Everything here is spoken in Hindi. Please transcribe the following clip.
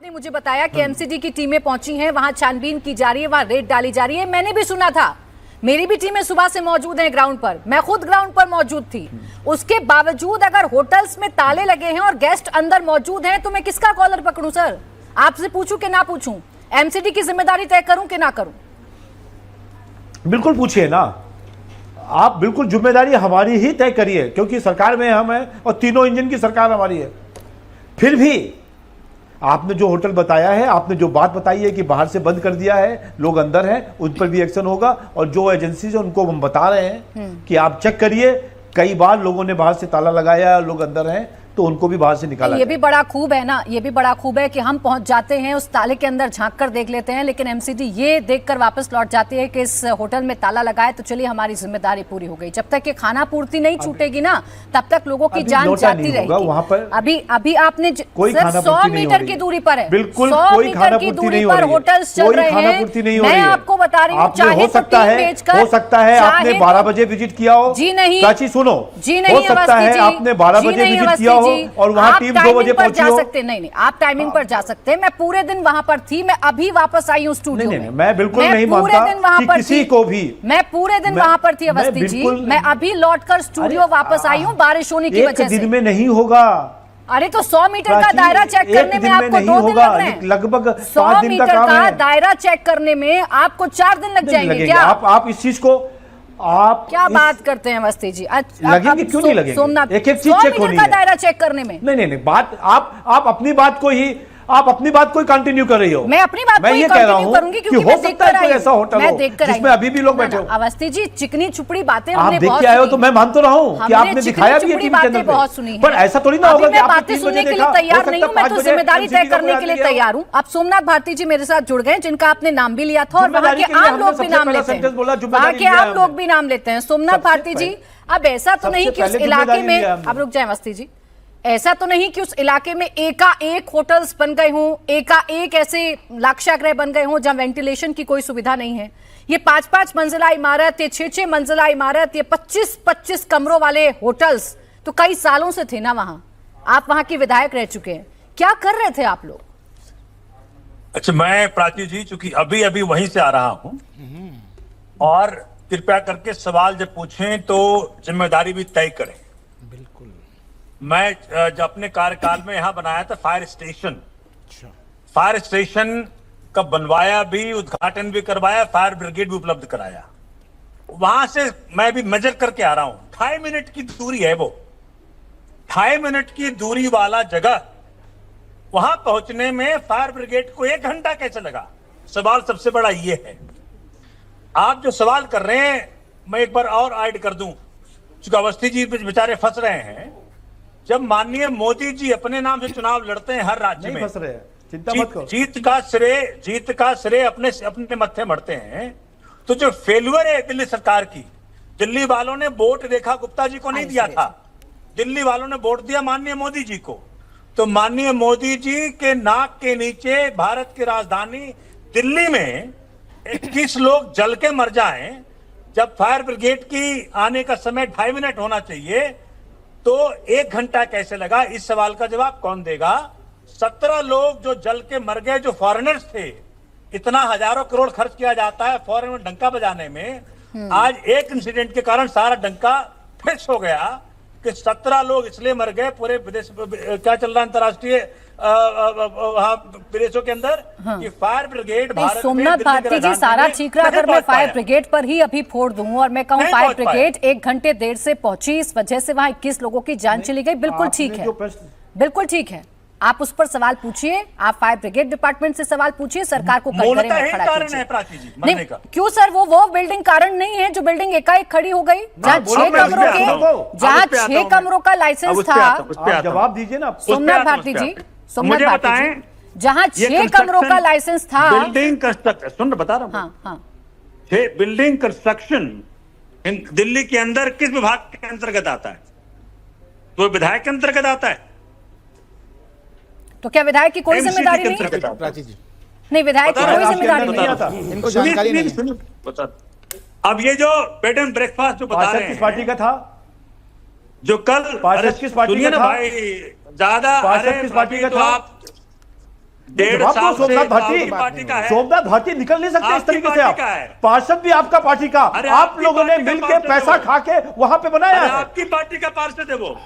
आपने मुझे बताया कि एमसीडी की टीमें पहुंची हैं, वहां छानबीन की जा रही है, वहां रेड डाली जा रही है। मैंने भी सुना था, मेरी भी टीमें सुबह से मौजूद हैं ग्राउंड पर, मैं खुद ग्राउंड पर मौजूद थी। उसके बावजूद अगर होटल्स में ताले लगे हैं और गेस्ट अंदर मौजूद हैं तो मैं किसका कॉलर पकड़ूं सर? आपसे पूछूं कि ना पूछूं? एमसीडी की जिम्मेदारी तय करूं कि ना करूं? बिल्कुल पूछिए ना आप, बिल्कुल जिम्मेदारी हमारी ही तय करिए, क्योंकि सरकार में हम हैं और तीनों इंजन की सरकार हमारी है। फिर भी आपने जो होटल बताया है, आपने जो बात बताई है कि बाहर से बंद कर दिया है, लोग अंदर हैं, उन पर भी एक्शन होगा। और जो एजेंसी है उनको हम बता रहे हैं कि आप चेक करिए, कई बार लोगों ने बाहर से ताला लगाया, लोग अंदर हैं तो उनको भी बाहर से निकाला। ये भी बड़ा खूब है ना, ये भी बड़ा खूब है कि हम पहुंच जाते हैं, उस ताले के अंदर झांक कर देख लेते हैं, लेकिन एमसीडी ये देखकर वापस लौट जाती है कि इस होटल में ताला लगाए तो चलिए हमारी जिम्मेदारी पूरी हो गई। जब तक ये खाना पूर्ति नहीं छूटेगी ना, तब तक लोगों की जान जाती रहेगी। वहां पर अभी आपने कोई 100 मीटर की दूरी पर है, बिल्कुल 100 कोई मीटर खाना की पूर्ति दूरी नहीं हो पर रही है, होटल्स चल रहे खाना हैं। पूर्ति नहीं हो रही मैं है। आपको बता रही हूँ, चाहे हो सकता है आपने 12 बजे विजिट किया हो। जी नहीं, प्राची सुनो, जी नहीं, हो सकता है आपने 12 बजे विजिट किया हो और वहां टीम 2 बजे पहुंची हो। नहीं, आप टाइमिंग पर जा सकते हैं। मैं पूरे दिन वहां पर थी, मैं अभी वापस आई हूँ स्टूडियो में। मैं बिल्कुल नहीं मानता कि किसी को भी, मैं पूरे दिन वहां पर थी अवस्थी जी, मैं अभी लौटकर स्टूडियो वापस आई हूँ बारिश होने की वजह से। एक दिन में नहीं होगा। अरे तो 100 मीटर का दायरा चेक करने में आपको 2 दिन लग रहे हैं, लगभग 100 मीटर का दायरा चेक करने में आपको 4 दिन लग जाएंगे क्या? आप इस चीज को आप क्या बात करते हैं अवस्थी जी? लगेंगे क्यों नहीं लगेंगे? सोमनाथ, एक चीज चेक होनी है, दायरा चेक करने में। नहीं बात आप अपनी बात को ही कंटिन्यू कर रही हो। मैं अपनी बात को ही कंटिन्यू करूंगी क्योंकि हो सकता है कोई ऐसा होटल हो जिसमें अभी भी लोग बैठे हो। अवस्थी जी, चिकनी चुपड़ी बातें आप हमने देख बहुत के आए हो सुनी। तो मैं मान तो रहा हूं कि आपने दिखाया भी है टीम के अंदर बहुत सुनी है, पर ऐसा थोड़ी ना होगा कि आपने बातें सुनने के लिए तैयार नहीं हूं। मैं तो जिम्मेदारी तय करने के लिए तैयार हूं। अब सोमनाथ भारती जी मेरे साथ जुड़ गए, जिनका आपने नाम भी लिया था और वहां के आम लोग भी नाम लेते हैं, वहां के आम लोग भी नाम लेते हैं। सोमनाथ भारती जी, अब ऐसा तो नहीं कि उस इलाके में, अब रुक जाए अवस्थी जी, ऐसा तो नहीं कि उस इलाके में एकाएक होटल्स बन गए हों, एकाएक ऐसे लाक्षागृह बन गए हों जहां वेंटिलेशन की कोई सुविधा नहीं है। ये 5-5 मंजिला इमारत, ये 6-6 मंजिला इमारत, ये 25-25 कमरों वाले होटल्स तो कई सालों से थे ना वहां। आप वहां के विधायक रह चुके हैं, क्या कर रहे थे आप लोग? अच्छा, मैं प्राची जी चूंकि अभी अभी वहीं से आ रहा हूं और कृपया करके सवाल जब पूछें तो जिम्मेदारी भी तय करें। मैं जब अपने कार्यकाल में यहां बनाया था फायर स्टेशन का बनवाया भी, उद्घाटन भी करवाया, फायर ब्रिगेड भी उपलब्ध कराया। वहां से मैं भी मेजर करके आ रहा हूं, 2.5 मिनट की दूरी है वो, 2.5 मिनट की दूरी वाला जगह, वहां पहुंचने में फायर ब्रिगेड को 1 घंटा कैसे लगा? सवाल सबसे बड़ा ये है। आप जो सवाल कर रहे हैं मैं एक बार और ऐड कर दूं, चूंकि अवस्थी जी बेचारे फंस रहे हैं। जब माननीय मोदी जी अपने नाम से चुनाव लड़ते हैं हर राज्य में, चिंता मत करो, जीत का श्रेय अपने मत्थे मढ़ते हैं। तो जो फेल्यूर है दिल्ली सरकार की, दिल्ली वालों ने वोट रेखा गुप्ता जी को नहीं दिया था, दिल्ली वालों ने वोट दिया माननीय मोदी जी को। तो माननीय मोदी जी के नाक के नीचे भारत की राजधानी दिल्ली में 21 लोग जल के मर जाएं, जब फायर ब्रिगेड की आने का समय 2.5 मिनट होना चाहिए तो 1 घंटा कैसे लगा? इस सवाल का जवाब कौन देगा? 17 लोग जो जल के मर गए, जो फॉरेनर्स थे। इतना हजारों करोड़ खर्च किया जाता है फॉरेन में डंका बजाने में, आज एक इंसिडेंट के कारण सारा डंका फिक्स हो गया कि 17 लोग इसलिए मर गए। पूरे विदेश क्या चल रहा है अंतर्राष्ट्रीय विदेशों के अंदर कि फायर ब्रिगेड भारत सोमनाथ भारती जी, सारा ठीकरा अगर मैं फायर ब्रिगेड पर ही अभी फोड़ दूं और मैं कहूं फायर ब्रिगेड 1 घंटे देर से पहुंची, इस वजह से वहां 21 लोगों की जान चली गई, बिल्कुल ठीक है, बिल्कुल ठीक है। आप उस पर सवाल पूछिए, आप फायर ब्रिगेड डिपार्टमेंट से सवाल पूछिए, सरकार को कटघरे में खड़ा कीजिए। नहीं क्यों सर, वो बिल्डिंग कारण नहीं है जो बिल्डिंग एकाएक खड़ी हो गई, जहाँ 6 कमरों का लाइसेंस था। जवाब दीजिए ना सोमनाथ भारती जी, सोमनाथ भारती जी, जहाँ 6 कमरों का लाइसेंस था, बिल्डिंग कंस्ट्रक्शन, सुन बता रहा हूँ। हाँ, बिल्डिंग कंस्ट्रक्शन दिल्ली के अंदर किस विभाग के अंतर्गत आता है? तो विधायक के अंतर्गत आता है। तो क्या विधायक की कोई जिम्मेदारी नहीं? नहीं, विधायक की कोई जिम्मेदारी नहीं, इनको जानकारी नहीं। अब ये जो बेड एंड ब्रेकफास्ट जो बता रहे हैं, किस पार्टी का था? जो कल किस पार्टी का था? भाई ज्यादा किस पार्टी का था? डेढ़ जवाब साल दो से सोमनाथ आपकी भाटी। पार्टी का है। सोमनाथ भाटी निकल नहीं सकते इस आपकी तरीके से। पार्टी आप का है। पार्षद भी आपका पार्टी का, अरे आप आपकी लोगों ने पार्टी का मिलकर पार्षद है पैसा वो। खा के वहां पे बनाया अरे है। आपकी पार्टी का पार्षद है वो।